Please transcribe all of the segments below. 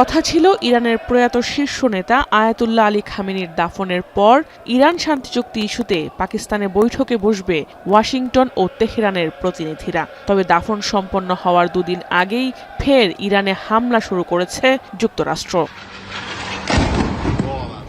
কথা ছিল ইরানের প্রয়াত শীর্ষ নেতা আয়াতুল্লাহ আলী খামেনির দাফনের পর ইরান শান্তি চুক্তি ইস্যুতে পাকিস্তানে বৈঠকে বসবে ওয়াশিংটন ও তেহরানের প্রতিনিধিরা। তবে দাফন সম্পন্ন হওয়ার দুদিন আগেই ফের ইরানে হামলা শুরু করেছে যুক্তরাষ্ট্র।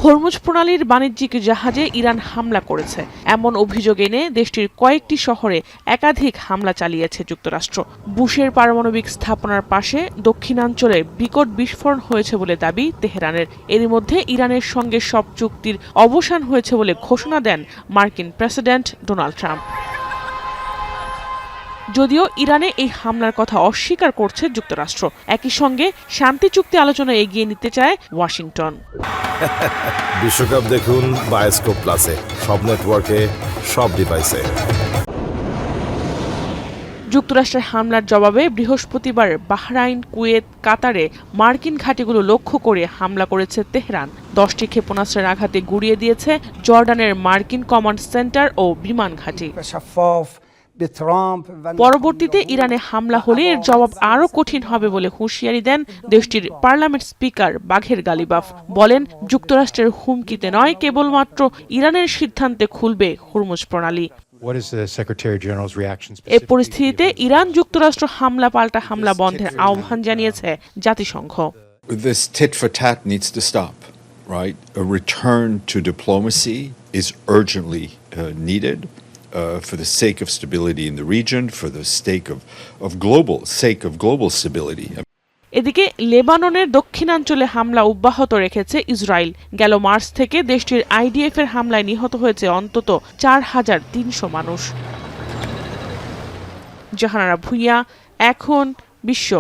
হরমুজ প্রণালীর বাণিজ্যিক জাহাজে ইরান হামলা করেছে এমন অভিযোগ এনে দেশটির কয়েকটি শহরে একাধিক হামলা চালিয়েছে যুক্তরাষ্ট্র। বুশের পারমাণবিক স্থাপনার পাশে দক্ষিণাঞ্চলে বিকট বিস্ফোরণ হয়েছে বলে দাবি তেহরানের। এরই মধ্যে ইরানের সঙ্গে সব চুক্তির অবসান হয়েছে বলে ঘোষণা দেন মার্কিন প্রেসিডেন্ট ডোনাল্ড ট্রাম্প। যদিও ইরানে এই হামলার কথা অস্বীকার করছে যুক্তরাষ্ট্র। একই সঙ্গে শান্তি চুক্তি আলোচনা এগিয়ে নিতে চায় ওয়াশিংটন। বিশ্বকাপ দেখুন বায়োস্কোপ প্লাসে, সব নেটওয়ার্কে, সব ডিভাইসে। যুক্তরাষ্ট্রের হামলার জবাবে বৃহস্পতিবার বাহরাইন, কুয়েত, কাতারে মার্কিন ঘাঁটিগুলো লক্ষ্য করে হামলা করেছে তেহরান। 10টি ক্ষেপণাস্ত্রের আঘাতে গুঁড়িয়ে দিয়েছে জর্ডানের মার্কিন কমান্ড সেন্টার ও বিমান ঘাঁটি। পরবর্তীতে ইরানে হামলা হলে এর জবাব আরও কঠিন হবে বলে হুঁশিয়ারি দেন দেশটির পার্লামেন্ট স্পিকার বাঘের গালিবাফ। বলেন, যুক্তরাষ্ট্রের হুমকিতে নয়, কেবলমাত্র ইরানের সিদ্ধান্তে খুলবে হরমুজ প্রণালী। এ পরিস্থিতিতে ইরান যুক্তরাষ্ট্র হামলা পাল্টা হামলা বন্ধের আহ্বান জানিয়েছে জাতিসংঘ। This tit for tat needs to stop, right? A return to diplomacy is urgently needed. For the sake of stability in the region, for the sake of global stability. এদিকে লেবাননের দক্ষিণাঞ্চলে হামলা অব্যাহত রেখেছে ইসরায়েল। গেল মার্চ থেকে দেশটির IDF এর হামলায় নিহত হয়েছে অন্তত 4300 মানুষ। জাহানারা ভুঁইয়া, এখন বিশ্ব।